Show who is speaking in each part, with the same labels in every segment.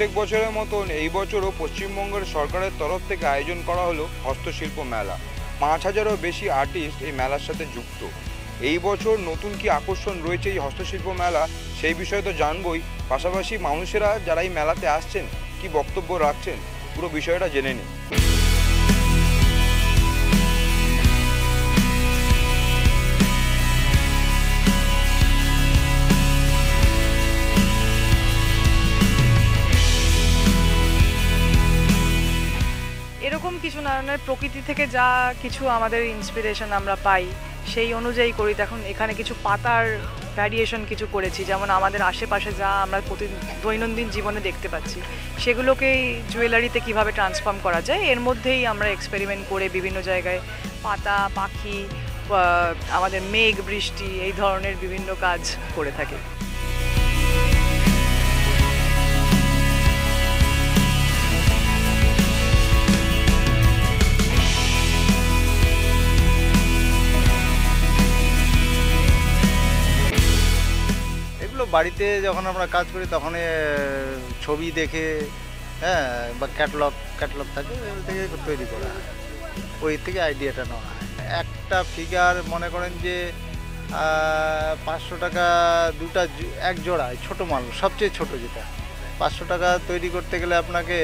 Speaker 1: প্রত্যেক বছরের মতন এই বছরও পশ্চিমবঙ্গের সরকারের তরফ থেকে আয়োজন করা হলো হস্তশিল্প মেলা। ৫,০০০-এরও বেশি আর্টিস্ট এই মেলার সাথে যুক্ত। এই বছর নতুন কি আকর্ষণ রয়েছে এই হস্তশিল্প মেলা, সেই বিষয়ে তো জানবই, পাশাপাশি মানুষেরা যারা এই মেলাতে আসছেন কি বক্তব্য রাখছেন পুরো বিষয়টা জেনে নিই।
Speaker 2: এরকম কিছু না, প্রকৃতি থেকে যা কিছু আমাদের ইন্সপিরেশন আমরা পাই সেই অনুযায়ী করি। এখন এখানে কিছু পাতার ভ্যারিয়েশন কিছু করেছি, যেমন আমাদের আশেপাশে যা আমরা দৈনন্দিন জীবনে দেখতে পাচ্ছি সেগুলোকেই জুয়েলারিতে কিভাবে ট্রান্সফর্ম করা যায়, এর মধ্যেই আমরা এক্সপেরিমেন্ট করে বিভিন্ন জায়গায় পাতা, পাখি, আমাদের মেঘ, বৃষ্টি এই ধরনের বিভিন্ন কাজ করে থাকি।
Speaker 3: বাড়িতে যখন আমরা কাজ করি তখন ছবি দেখে, হ্যাঁ, বা ক্যাটলগ থাকে, ওই থেকে তৈরি করা, ওই থেকে আইডিয়াটা নেওয়া হয়। একটা ফিগার মনে করেন যে 500 টাকা দুটা, এক জোড়ায় ছোটো মাল, সবচেয়ে ছোট যেটা 500 টাকা তৈরি করতে গেলে আপনাকে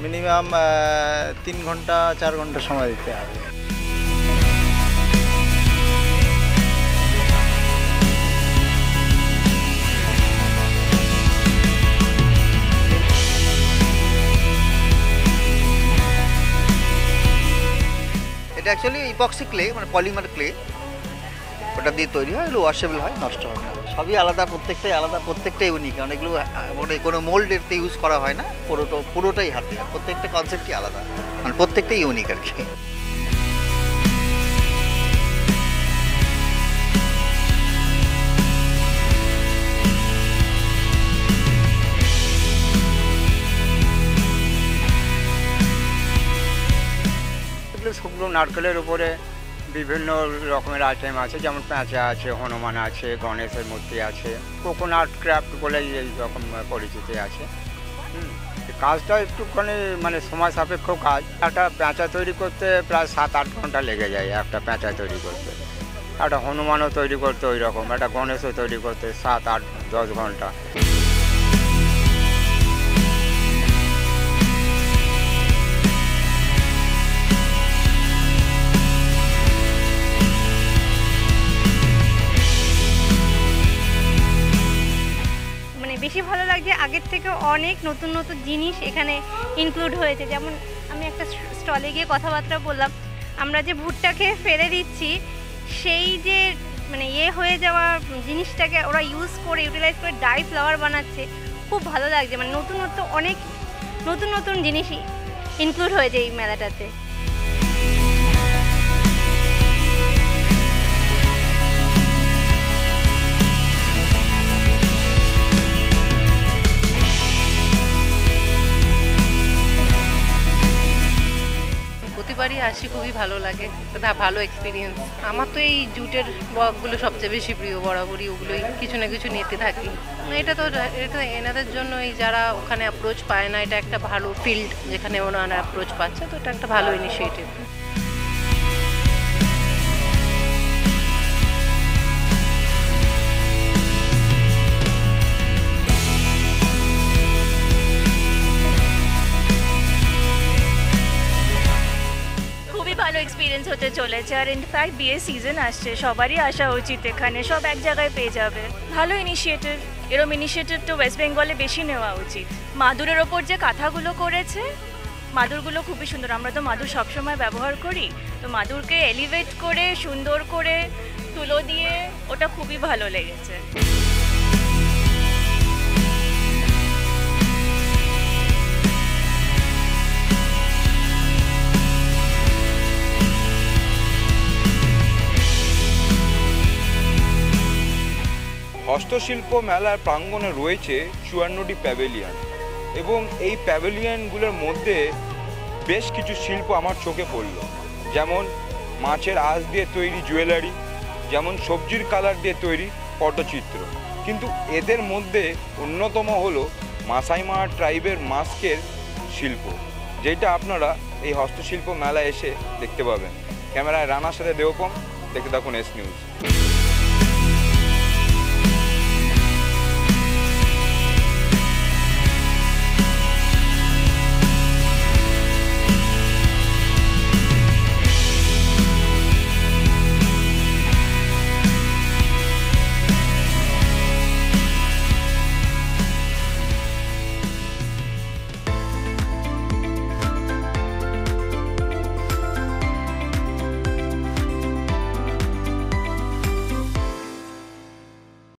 Speaker 3: মিনিমাম 3 ঘন্টা 4 ঘন্টা সময় দিতে হবে।
Speaker 4: অ্যাকচুয়ালি ইপক্সি ক্লে, মানে পলিমার ক্লে, ওটা দিয়ে তৈরি হয়, এগুলো ওয়াশেবল হয়, নষ্ট হয় না। সবই আলাদা, প্রত্যেকটাই আলাদা, প্রত্যেকটাই ইউনিক, কারণ এগুলো মানে কোনো মোল্ডেরতে ইউজ করা হয় না, পুরোটাই হাতে, প্রত্যেকটা কনসেপ্টই আলাদা, মানে প্রত্যেকটাই ইউনিক আর কি।
Speaker 5: শুকনো নারকেলের উপরে বিভিন্ন রকমের আইটেম আছে, যেমন পেঁচা আছে, হনুমান আছে, গণেশের মূর্তি আছে, কোকোনাট ক্রাফট বলেই এই রকম পরিচিতি আছে। কাজটা একটুখানি মানে সময় সাপেক্ষ কাজ। একটা পেঁচা তৈরি করতে প্রায় 7-8 ঘন্টা লেগে যায়, একটা পেঁচা তৈরি করতে। একটা হনুমানও তৈরি করতে ওই রকম, একটা গণেশও তৈরি করতে 7-8-10 ঘন্টা।
Speaker 6: বেশি ভালো লাগছে, আগের থেকে অনেক নতুন নতুন জিনিস এখানে ইনক্লুড হয়েছে। যেমন আমি একটা স্টলে গিয়ে কথাবার্তা বললাম, আমরা যে ভুট্টা খেয়ে ফেলে দিচ্ছি সেই যে মানে হয়ে যাওয়া জিনিসটাকে ওরা ইউজ করে, ইউটিলাইজ করে ডাই ফ্লাওয়ার বানাচ্ছে, খুব ভালো লাগছে। মানে অনেক নতুন জিনিসই ইনক্লুড হয়েছে এই মেলাটাতে।
Speaker 7: প্রতিবারই আসি, খুবই ভালো লাগে, ভালো এক্সপিরিয়েন্স। আমার তো এই জুটের ওয়ার্কগুলো সবচেয়ে বেশি প্রিয়, বরাবরই ওগুলোই কিছু না কিছু নিতে থাকি। এটা এনাদের জন্য, এই যারা ওখানে অ্যাপ্রোচ পায় না, এটা একটা ভালো ফিল্ড যেখানে ওনারা অ্যাপ্রোচ পাচ্ছে, তো এটা একটা ভালো ইনিশিয়েটিভ।
Speaker 8: ভালো এক্সপিরিয়েন্স হতে চলেছে। আর ইনফ্যাক্ট বিয়ের সিজন আসছে, সবারই আসা উচিত, এখানে সব এক জায়গায় পেয়ে যাবে। ভালো ইনিশিয়েটিভ, এরম ইনিশিয়েটিভ তো ওয়েস্ট বেঙ্গলে বেশি নেওয়া উচিত। মাদুরের ওপর যে কাঁথাগুলো করেছে, মাদুরগুলো খুবই সুন্দর। আমরা তো মাদুর সবসময় ব্যবহার করি, তো মাদুরকে এলিভেট করে সুন্দর করে তুলো দিয়ে, ওটা খুবই ভালো লেগেছে।
Speaker 1: হস্তশিল্প মেলার প্রাঙ্গণে রয়েছে 54টি প্যাভিলিয়ন, এবং এই প্যাভিলিয়নগুলোর মধ্যে বেশ কিছু শিল্প আমার চোখে পড়ল। যেমন মাছের আঁশ দিয়ে তৈরি জুয়েলারি, যেমন সবজির কালার দিয়ে তৈরি পটচিত্র, কিন্তু এদের মধ্যে অন্যতম হলো মাসাই মারা ট্রাইবের মাস্কের শিল্প, যেটা আপনারা এই হস্তশিল্প মেলায় এসে দেখতে পাবেন। ক্যামেরায় রানার সাথে দেবপম, দেখতে থাকুন এস নিউজ।